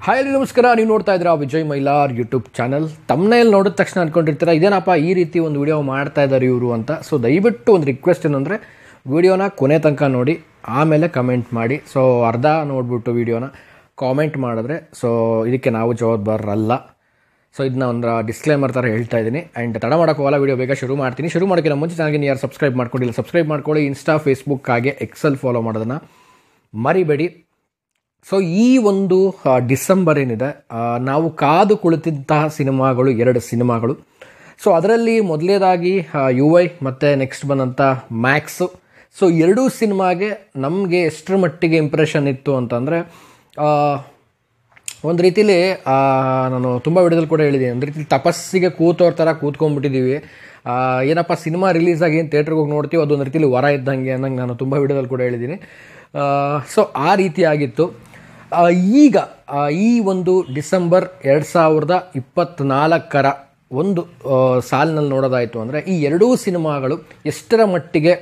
Hi ನಮಸ್ಕಾರ. ನೀವು ನೋಡ್ತಾ ಇದ್ದೀರಾ ವಿಜಯ್ ಮೈಲಾರ್ ಯೂಟ್ಯೂಬ್ ಚಾನಲ್. ತಮ್ಮನೇಲ್ ನೋಡಿದ ತಕ್ಷಣ ಅಂದ್ಕೊಂಡಿರ್ತೀರಾ ಇದೇನಪ್ಪ ಈ ರೀತಿ ಒಂದು ವಿಡಿಯೋ ಮಾಡ್ತಾ ಇದ್ದಾರೆ ಇವರು ಅಂತ. ಸೊ ದಯವಿಟ್ಟು ಒಂದು ರಿಕ್ವೆಸ್ಟ್ ಏನಂದರೆ ವಿಡಿಯೋನ ಕೊನೆ ತನಕ ನೋಡಿ, ಆಮೇಲೆ ಕಮೆಂಟ್ ಮಾಡಿ. ಸೊ ಅರ್ಧ ನೋಡಿಬಿಟ್ಟು ವಿಡಿಯೋನ ಕಾಮೆಂಟ್ ಮಾಡಿದ್ರೆ ಸೊ ಇದಕ್ಕೆ ನಾವು ಜವಾಬ್ದಾರರಲ್ಲ. ಸೊ ಇದನ್ನ ಒಂದು ಡಿಸ್ಕ್ಲೇಮರ್ ಥರ ಹೇಳ್ತಾ ಇದ್ದೀನಿ. ಆ್ಯಂಡ್ ತಡ ಮಾಡೋಕ್ಕೋಗಲ್ಲ, ವಿಡಿಯೋ ಬೇಗ ಶುರು ಮಾಡ್ತೀನಿ. ಶುರು ಮಾಡೋಕ್ಕೆ ಮುಂಚೆ ಚಾನಲ್ಗೆ ಯಾರು ಸಬ್ಸ್ಕ್ರೈಬ್ ಮಾಡ್ಕೊಂಡಿಲ್ಲ ಸಬ್ಸ್ಕ್ರೈಬ್ ಮಾಡ್ಕೊಳ್ಳಿ. ಇನ್ಸ್ಟಾ, ಫೇಸ್ಬುಕ್ ಹಾಗೆ ಎಕ್ಸೆಲ್ ಫಾಲೋ ಮಾಡೋದನ್ನು ಮರಿಬೇಡಿ. ಸೊ ಈ ಒಂದು ಡಿಸೆಂಬರ್ ಏನಿದೆ, ನಾವು ಕಾದು ಕುಳಿತಿದ್ದಂತಹ ಸಿನಿಮಾಗಳು 2 ಸಿನಿಮಾಗಳು. ಸೊ ಅದರಲ್ಲಿ ಮೊದಲನೇದಾಗಿ UI ಮತ್ತು ನೆಕ್ಸ್ಟ್ ಬಂದಂಥ ಮ್ಯಾಕ್ಸು. ಸೊ 2 ಸಿನಿಮಾಗೆ ನಮಗೆ ಎಷ್ಟರ ಮಟ್ಟಿಗೆ ಇಂಪ್ರೆಷನ್ ಇತ್ತು ಅಂತಂದರೆ, ಒಂದು ರೀತಿಲಿ ನಾನು ತುಂಬ ವಿಡಿಯೋದಲ್ಲಿ ಕೂಡ ಹೇಳಿದ್ದೀನಿ, ಒಂದು ರೀತಿ ತಪಸ್ಸಿಗೆ ಕೂತೋರ ಥರ ಕೂತ್ಕೊಂಡ್ಬಿಟ್ಟಿದ್ದೀವಿ. ಏನಪ್ಪ ಸಿನಿಮಾ ರಿಲೀಸ್ ಆಗಿ ಏನು ಥಿಯೇಟ್ರಿಗೆ ಹೋಗಿ ನೋಡ್ತೀವಿ, ಅದೊಂದು ರೀತಿಲಿ ವರ ಇದ್ದಂಗೆ ಅನ್ನಂಗೆ ನಾನು ತುಂಬ ವಿಡಿಯೋದಲ್ಲಿ ಕೂಡ ಹೇಳಿದ್ದೀನಿ. ಸೊ ಆ ರೀತಿ ಆಗಿತ್ತು. ಈಗ ಈ ಒಂದು ಡಿಸೆಂಬರ್ 2024 ಒಂದು ಸಾಲಿನಲ್ಲಿ ನೋಡೋದಾಯಿತು ಅಂದರೆ ಈ 2 ಸಿನಿಮಾಗಳು ಎಷ್ಟರ ಮಟ್ಟಿಗೆ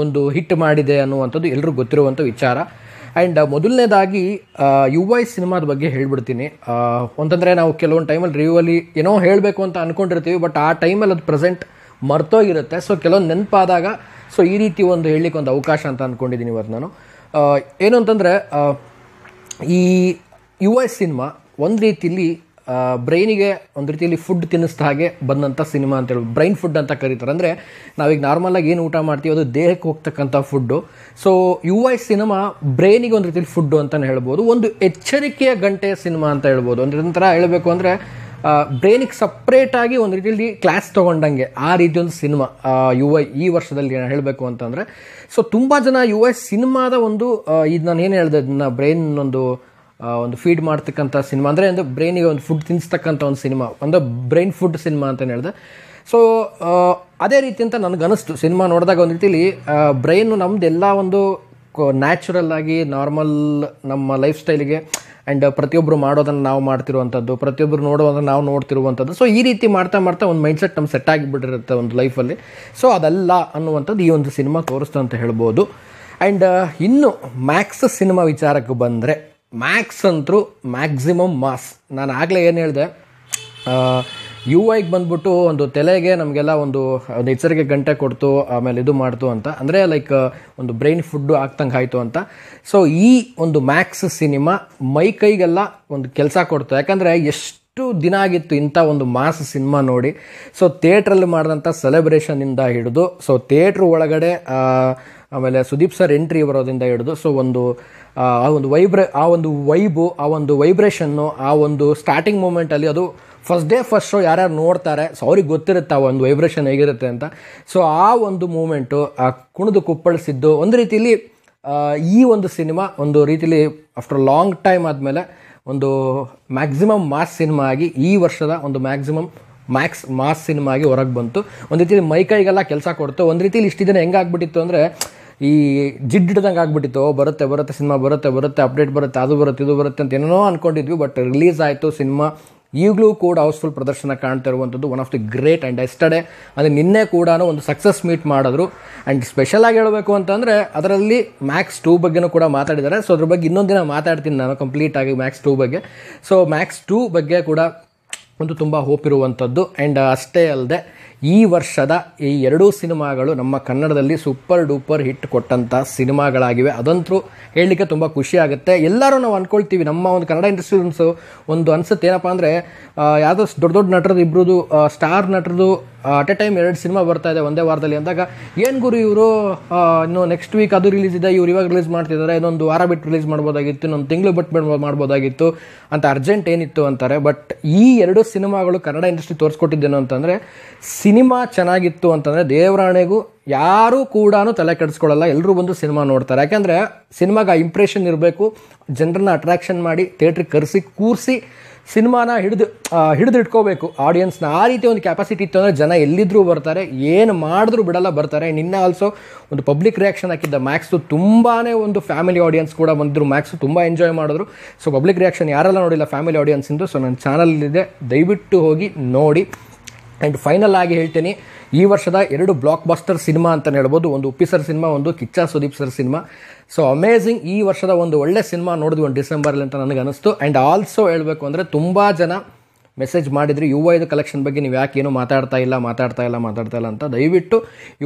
ಒಂದು ಹಿಟ್ ಮಾಡಿದೆ ಅನ್ನುವಂಥದ್ದು ಎಲ್ಲರೂ ಗೊತ್ತಿರುವಂಥ ವಿಚಾರ. ಆ್ಯಂಡ್ ಮೊದಲನೇದಾಗಿ UI ಸಿನಿಮಾದ ಬಗ್ಗೆ ಹೇಳ್ಬಿಡ್ತೀನಿ. ಅಂತಂದರೆ ನಾವು ಕೆಲವೊಂದು ಟೈಮಲ್ಲಿ ರಿವ್ಯೂವಲ್ಲಿ ಏನೋ ಹೇಳಬೇಕು ಅಂತ ಅಂದ್ಕೊಂಡಿರ್ತೀವಿ, ಬಟ್ ಆ ಟೈಮಲ್ಲಿ ಅದು ಪ್ರೆಸೆಂಟ್ ಮರ್ತೋಗಿರುತ್ತೆ. ಸೊ ಕೆಲವೊಂದು ನೆನಪಾದಾಗ ಸೊ ಈ ರೀತಿ ಒಂದು ಹೇಳಲಿಕ್ಕೆ ಒಂದು ಅವಕಾಶ ಅಂತ ಅಂದ್ಕೊಂಡಿದ್ದೀನಿ ಇವತ್ತು ನಾನು. ಏನು ಅಂತಂದರೆ, ಈ UI ಸಿನಿಮಾ ಒಂದು ರೀತಿಯಲ್ಲಿ ಬ್ರೈನಿಗೆ ಒಂದು ರೀತಿಯಲ್ಲಿ ಫುಡ್ ತಿನ್ನಿಸ್ದ ಹಾಗೆ ಬಂದಂಥ ಸಿನಿಮಾ ಅಂತ ಹೇಳಿ ಬ್ರೈನ್ ಫುಡ್ ಅಂತ ಕರೀತಾರೆ. ಅಂದರೆ ನಾವೀಗ ನಾರ್ಮಲಾಗಿ ಏನು ಊಟ ಮಾಡ್ತೀವಿ ಅದು ದೇಹಕ್ಕೆ ಹೋಗ್ತಕ್ಕಂಥ ಫುಡ್ಡು. ಸೊ UI ಸಿನಿಮಾ ಬ್ರೈನಿಗೆ ಒಂದು ರೀತಿಯಲ್ಲಿ ಫುಡ್ಡು ಅಂತಲೇ ಹೇಳ್ಬೋದು. ಒಂದು ಎಚ್ಚರಿಕೆಯ ಗಂಟೆಯ ಸಿನಿಮಾ ಅಂತ ಹೇಳ್ಬೋದು. ಅಂದರೆ ಒಂಥರ ಹೇಳಬೇಕು ಅಂದರೆ ಬ್ರೈನಿಗೆ ಸಪ್ರೇಟಾಗಿ ಒಂದು ರೀತಿಯಲ್ಲಿ ಕ್ಲಾಸ್ ತೊಗೊಂಡಂಗೆ ಆ ರೀತಿ ಒಂದು ಸಿನಿಮಾ UI ಈ ವರ್ಷದಲ್ಲಿ ಹೇಳಬೇಕು ಅಂತಂದರೆ. ಸೊ ತುಂಬ ಜನ UI ಸಿನಿಮಾದ ಒಂದು ಇದು ನಾನು ಏನು ಹೇಳಿದೆ, ಇದನ್ನ ಬ್ರೈನ್ ಒಂದು ಫೀಡ್ ಮಾಡ್ತಕ್ಕಂಥ ಸಿನಿಮಾ, ಅಂದರೆ ಒಂದು ಬ್ರೈನಿಗೆ ಒಂದು ಫುಡ್ ತಿನ್ನಿಸ್ತಕ್ಕಂಥ ಒಂದು ಸಿನಿಮಾ, ಒಂದು ಬ್ರೈನ್ ಫುಡ್ ಸಿನಿಮಾ ಅಂತಲೇ ಹೇಳಿದೆ. ಸೊ ಅದೇ ರೀತಿ ಅಂತ ನನಗನ್ನಿಸ್ತು ಸಿನಿಮಾ ನೋಡಿದಾಗ. ಒಂದು ರೀತಿಲಿ ಬ್ರೈನು ನಮ್ಮದೆಲ್ಲ ಒಂದು ನ್ಯಾಚುರಲ್ ಆಗಿ ನಾರ್ಮಲ್ ನಮ್ಮ ಲೈಫ್ ಸ್ಟೈಲಿಗೆ ಆ್ಯಂಡ್ ಪ್ರತಿಯೊಬ್ಬರು ಮಾಡೋದನ್ನು ನಾವು ಮಾಡ್ತಿರುವಂಥದ್ದು, ಪ್ರತಿಯೊಬ್ಬರು ನೋಡೋದನ್ನು ನಾವು ನೋಡ್ತಿರುವಂಥದ್ದು. ಸೊ ಈ ರೀತಿ ಮಾಡ್ತಾ ಒಂದು ಮೈಂಡ್ಸೆಟ್ ನಮ್ಮ ಸೆಟ್ ಆಗಿಬಿಟ್ಟಿರುತ್ತೆ ಒಂದು ಲೈಫಲ್ಲಿ. ಸೊ ಅದಲ್ಲ ಅನ್ನುವಂಥದ್ದು ಈ ಒಂದು ಸಿನಿಮಾ ತೋರಿಸ್ತು ಅಂತ ಹೇಳ್ಬೋದು. ಆ್ಯಂಡ್ ಇನ್ನು ಮ್ಯಾಕ್ಸ್ ಸಿನಿಮಾ ವಿಚಾರಕ್ಕೆ ಬಂದರೆ, ಮ್ಯಾಕ್ಸ್ ಅಂತರೂ ಮ್ಯಾಕ್ಸಿಮಮ್ ಮಾಸ್. ನಾನು ಆಗಲೇ ಏನು ಹೇಳಿದೆ, UIಗೆ ಬಂದ್ಬಿಟ್ಟು ಒಂದು ತಲೆಗೆ ನಮಗೆಲ್ಲ ಒಂದು ಎಚ್ಚರಿಕೆ ಗಂಟೆ ಕೊಡ್ತು, ಆಮೇಲೆ ಇದು ಮಾಡ್ತು ಅಂತ, ಅಂದರೆ ಲೈಕ್ ಒಂದು ಬ್ರೈನ್ ಫುಡ್ಡು ಆಗ್ತಂಗೆ ಆಯಿತು ಅಂತ. ಸೊ ಈ ಒಂದು ಮ್ಯಾಕ್ಸ್ ಸಿನಿಮಾ ಕೈಗೆಲ್ಲ ಒಂದು ಕೆಲಸ ಕೊಡ್ತು. ಯಾಕಂದರೆ ಎಷ್ಟು ದಿನ ಆಗಿತ್ತು ಇಂಥ ಒಂದು ಮಾಸ್ ಸಿನಿಮಾ ನೋಡಿ. ಸೊ ಥಿಯೇಟ್ರಲ್ಲಿ ಮಾಡಿದಂಥ ಸೆಲೆಬ್ರೇಷನಿಂದ ಹಿಡಿದು, ಸೊ ಥಿಯೇಟ್ರ್ ಒಳಗಡೆ ಆಮೇಲೆ ಸುದೀಪ್ ಸರ್ ಎಂಟ್ರಿ ಬರೋದ್ರಿಂದ ಹಿಡಿದು, ಸೊ ಆ ಒಂದು ವೈಬು, ಆ ಒಂದು ವೈಬ್ರೇಷನ್ನು, ಆ ಒಂದು ಸ್ಟಾರ್ಟಿಂಗ್ ಮೂಮೆಂಟಲ್ಲಿ ಅದು ಫಸ್ಟ್ ಶೋ ಯಾರ್ಯಾರು ನೋಡ್ತಾರೆ ಸೊ ಅವ್ರಿಗೆ ಗೊತ್ತಿರುತ್ತೆ ಆ ಒಂದು ವೈಬ್ರೇಷನ್ ಹೇಗಿರುತ್ತೆ ಅಂತ. ಸೊ ಆ ಒಂದು ಮೂಮೆಂಟು, ಆ ಕುಣಿದು ಕುಪ್ಪಳಿಸಿದ್ದು ಒಂದು ರೀತಿಯಲ್ಲಿ ಈ ಒಂದು ಸಿನಿಮಾ ಒಂದು ರೀತಿಯಲ್ಲಿ ಆಫ್ಟರ್ ಲಾಂಗ್ ಟೈಮ್ ಆದಮೇಲೆ ಒಂದು ಮ್ಯಾಕ್ಸಿಮಮ್ ಮಾಸ್ ಸಿನಿಮಾ ಆಗಿ ಈ ವರ್ಷದ ಒಂದು ಮ್ಯಾಕ್ಸ್ ಮಾಸ್ ಸಿನಿಮಾ ಆಗಿ ಹೊರಗೆ ಬಂತು. ಒಂದು ರೀತಿಯಲ್ಲಿ ಕೈಗೆಲ್ಲ ಕೆಲಸ ಕೊಡ್ತು. ಒಂದು ರೀತಿಯಲ್ಲಿ ಇಷ್ಟು ದಿನ ಹೆಂಗಾಗ್ಬಿಟ್ಟಿತ್ತು ಅಂದರೆ, ಈ ಜಿಡ್ಡಿಡ್ದಂಗೆ ಆಗ್ಬಿಟ್ಟಿತ್ತು. ಬರುತ್ತೆ ಸಿನಿಮಾ ಬರುತ್ತೆ ಅಪ್ಡೇಟ್ ಬರುತ್ತೆ, ಅದು ಬರುತ್ತೆ ಇದು ಬರುತ್ತೆ ಅಂತ ಏನೇನೋ ಅಂದ್ಕೊಂಡಿದ್ವಿ. ಬಟ್ ರಿಲೀಸ್ ಆಯಿತು ಸಿನಿಮಾ. ಈಗಲೂ ಕೂಡ ಹೌಸ್ಫುಲ್ ಪ್ರದರ್ಶನ ಕಾಣ್ತಾ ಇರುವಂಥದ್ದು one of the great. And yesterday ಅಂದರೆ ನಿನ್ನೆ ಕೂಡ ಒಂದು ಸಕ್ಸಸ್ ಮೀಟ್ ಮಾಡಿದ್ರು. ಆ್ಯಂಡ್ ಸ್ಪೆಷಲಾಗಿ ಹೇಳಬೇಕು ಅಂತಂದರೆ ಅದರಲ್ಲಿ ಮ್ಯಾಕ್ಸ್ 2 ಬಗ್ಗೆನೂ ಕೂಡ ಮಾತಾಡಿದ್ದಾರೆ. ಸೊ ಅದ್ರ ಬಗ್ಗೆ ಇನ್ನೊಂದು ದಿನ ಮಾತಾಡ್ತೀನಿ ನಾನು ಕಂಪ್ಲೀಟಾಗಿ ಮ್ಯಾಕ್ಸ್ 2 ಬಗ್ಗೆ. ಸೊ ಮ್ಯಾಕ್ಸ್ 2 ಬಗ್ಗೆ ಕೂಡ ಒಂದು ತುಂಬ ಹೋಪ್ ಇರುವಂಥದ್ದು. ಆ್ಯಂಡ್ ಅಷ್ಟೇ ಅಲ್ಲದೆ ಈ ವರ್ಷದ ಈ 2 ಸಿನಿಮಾಗಳು ನಮ್ಮ ಕನ್ನಡದಲ್ಲಿ ಸೂಪರ್ ಡೂಪರ್ ಹಿಟ್ ಕೊಟ್ಟಂಥ ಸಿನಿಮಾಗಳಾಗಿವೆ. ಅದಂತೂ ಹೇಳಲಿಕ್ಕೆ ತುಂಬ ಖುಷಿ ಆಗುತ್ತೆ. ಎಲ್ಲರೂ ನಾವು ಅಂದ್ಕೊಳ್ತೀವಿ, ನಮ್ಮ ಒಂದು ಕನ್ನಡ ಇಂಡಸ್ಟ್ರೀಸ್ ಒಂದು ಅನಿಸುತ್ತೆ ಏನಪ್ಪ ಅಂದರೆ, ಯಾವುದೋ ದೊಡ್ಡ ನಟರದ್ದು ಇಬ್ಬರದು ಸ್ಟಾರ್ ನಟರದು ಅಟ್ ಎ ಟೈಮ್ 2 ಸಿನಿಮಾ ಬರ್ತಾ ಇದೆ ಒಂದೇ ವಾರದಲ್ಲಿ ಅಂದಾಗ, ಏನು ಗುರು ಇವರು ಇನ್ನು ನೆಕ್ಸ್ಟ್ ವೀಕ್ ಅದು ರಿಲೀಸ್ ಇದೆ, ಇವ್ರು ಇವಾಗ ರಿಲೀಸ್ ಮಾಡ್ತಿದ್ದಾರೆ, ಇನ್ನೊಂದು ವಾರ ಬಿಟ್ಟು ರಿಲೀಸ್ ಮಾಡ್ಬೋದಾಗಿತ್ತು, ಇನ್ನೊಂದು ತಿಂಗಳು ಬಿಟ್ಟು ಮಾಡ್ಬೋದಾಗಿತ್ತು ಅಂತ ಅರ್ಜೆಂಟ್ ಏನಿತ್ತು ಅಂತಾರೆ. ಬಟ್ ಈ 2 ಸಿನಿಮಾಗಳು ಕನ್ನಡ ಇಂಡಸ್ಟ್ರಿ ತೋರಿಸ್ಕೊಟ್ಟಿದ್ದೇನು ಅಂತಂದರೆ, ಸಿನಿಮಾ ಚೆನ್ನಾಗಿತ್ತು ಅಂತಂದರೆ ದೇವರಾಣೆಗೂ ಯಾರೂ ಕೂಡ ತಲೆ ಕೆಡಿಸ್ಕೊಳ್ಳಲ್ಲ, ಎಲ್ಲರೂ ಬಂದು ಸಿನಿಮಾ ನೋಡ್ತಾರೆ. ಯಾಕೆಂದರೆ ಸಿನಿಮಾಗೆ ಆ ಇಂಪ್ರೆಷನ್ ಇರಬೇಕು, ಜನರನ್ನ ಅಟ್ರಾಕ್ಷನ್ ಮಾಡಿ ಥಿಯೇಟ್ರಿಗೆ ಕೂರಿಸಿ ಸಿನಿಮಾನ ಹಿಡಿದು ಇಟ್ಕೋಬೇಕು ಆಡಿಯನ್ಸ್ನ. ಆ ರೀತಿ ಒಂದು ಕೆಪಾಸಿಟಿ ಇತ್ತು ಅಂದರೆ ಜನ ಎಲ್ಲಿದ್ದರೂ ಬರ್ತಾರೆ, ಏನು ಮಾಡಿದ್ರೂ ಬಿಡಲ್ಲ, ಬರ್ತಾರೆ. ನಿನ್ನೆ ಆಲ್ಸೋ ಒಂದು ಪಬ್ಲಿಕ್ ರಿಯಾಕ್ಷನ್ ಹಾಕಿದ್ದ ಮ್ಯಾಕ್ಸು, ತುಂಬಾ ಒಂದು ಫ್ಯಾಮಿಲಿ ಆಡಿಯನ್ಸ್ ಕೂಡ ಬಂದಿದ್ರು. ಮ್ಯಾಕ್ಸು ತುಂಬ ಎಂಜಾಯ್ ಮಾಡಿದ್ರು. ಸೊ ಪಬ್ಲಿಕ್ ರಿಯಾಕ್ಷನ್ ಯಾರೆಲ್ಲ ನೋಡಿಲ್ಲ ಫ್ಯಾಮಿಲಿ ಆಡಿಯನ್ಸಿಂದು, ಸೊ ನನ್ನ ಚಾನಲಲ್ಲಿದೆ, ದಯವಿಟ್ಟು ಹೋಗಿ ನೋಡಿ. ಆ್ಯಂಡ್ ಫೈನಲ್ ಆಗಿ ಹೇಳ್ತೀನಿ, ಈ ವರ್ಷದ 2 ಬ್ಲಾಕ್ ಬಸ್ಟರ್ ಸಿನಿಮಾ ಅಂತಲೇ ಹೇಳ್ಬೋದು. ಒಂದು ಉಪ್ಪಿ ಸರ್ ಸಿನಿಮಾ, ಒಂದು Kichcha Sudeep sir cinema. So amazing, ಈ ವರ್ಷದ ಒಂದು ಒಳ್ಳೆ ಸಿನಿಮಾ ನೋಡಿದ್ವಿ ಒಂದು ಡಿಸೆಂಬರಲ್ಲಿ ಅಂತ ನನಗೆ ಅನಿಸ್ತು. ಆ್ಯಂಡ್ ಆಲ್ಸೋ ಹೇಳಬೇಕು ಅಂದರೆ ತುಂಬ ಜನ ಮೆಸೇಜ್ ಮಾಡಿದ್ರಿ UI ಕಲೆಕ್ಷನ್ ಬಗ್ಗೆ ನೀವು ಯಾಕೆ ಏನೂ ಮಾತಾಡ್ತಾ ಇಲ್ಲ ಅಂತ. ದಯವಿಟ್ಟು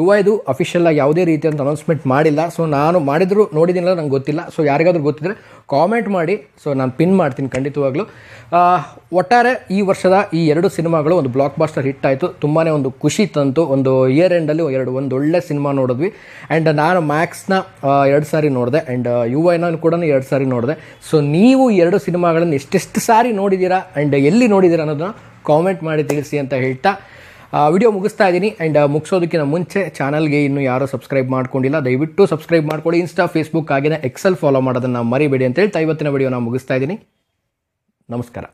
UI ಅಫಿಷಿಯಲ್ ಆಗಿ ಯಾವುದೇ ರೀತಿಯಂತ ಅನೌನ್ಸ್ಮೆಂಟ್ ಮಾಡಿಲ್ಲ. ಸೊ ನಾನು ಮಾಡಿದ್ರು ನೋಡಿದ್ದೀನಿಲ್ಲ ನಂಗೆ ಗೊತ್ತಿಲ್ಲ. ಸೊ ಯಾರಿಗಾದ್ರೂ ಗೊತ್ತಿದ್ರೆ ಕಾಮೆಂಟ್ ಮಾಡಿ, ಸೊ ನಾನು ಪಿನ್ ಮಾಡ್ತೀನಿ ಖಂಡಿತವಾಗ್ಲೂ. ಒಟ್ಟಾರೆ ಈ ವರ್ಷದ ಈ 2 ಸಿನಿಮಾಗಳು ಒಂದು ಬ್ಲಾಕ್ ಬಾಸ್ಟರ್ ಹಿಟ್ ಆಯಿತು. ತುಂಬಾ ಒಂದು ಖುಷಿ ತಂತು. ಒಂದು ಇಯರ್ ಎಂಡಲ್ಲಿ ಒಂದು ಒಳ್ಳೆ ಸಿನಿಮಾ ನೋಡಿದ್ವಿ. ಆ್ಯಂಡ್ ನಾನು ಮ್ಯಾಕ್ಸ್ನ 2 ಸಾರಿ ನೋಡಿದೆ, ಆ್ಯಂಡ್ UI ಕೂಡ 2 ಸಾರಿ ನೋಡಿದೆ. ಸೊ ನೀವು ಈ 2 ಸಿನಿಮಾಗಳನ್ನು ಎಷ್ಟೆಷ್ಟು ಸಾರಿ ನೋಡಿದ್ದೀರಾ ಆ್ಯಂಡ್ ಎಲ್ಲಿ ನೋಡಿದ್ದೀರಾ ಅನ್ನೋದನ್ನ ಕಾಮೆಂಟ್ ಮಾಡಿ ತಿಳಿಸಿ ಅಂತ ಹೇಳ್ತಾ ವಿಡಿಯೋ ಮುಗಿಸ್ತಾ ಇದ್ದೀನಿ. ಆ್ಯಂಡ್ ಮುಗಿಸೋದಕ್ಕಿಂತ ಮುಂಚೆ ಚಾನಲ್ಗೆ ಇನ್ನೂ ಯಾರೂ ಸಬ್ಸ್ಕ್ರೈಬ್ ಮಾಡ್ಕೊಂಡಿಲ್ಲ, ದಯವಿಟ್ಟು ಸಬ್ಸ್ಕ್ರೈಬ್ ಮಾಡ್ಕೊಳ್ಳಿ. ಇನ್ಸ್ಟಾ, ಫೇಸ್ಬುಕ್ ಹಾಗೆಯೇ ಎಕ್ಸೆಲ್ ಫಾಲೋ ಮಾಡೋದನ್ನು ಮರಿಬೇಡಿ ಅಂತ ಹೇಳ್ತಾ ಇವತ್ತಿನ ವಿಡಿಯೋನ ಮುಗಿಸ್ತಾ ಇದ್ದೀನಿ. ನಮಸ್ಕಾರ.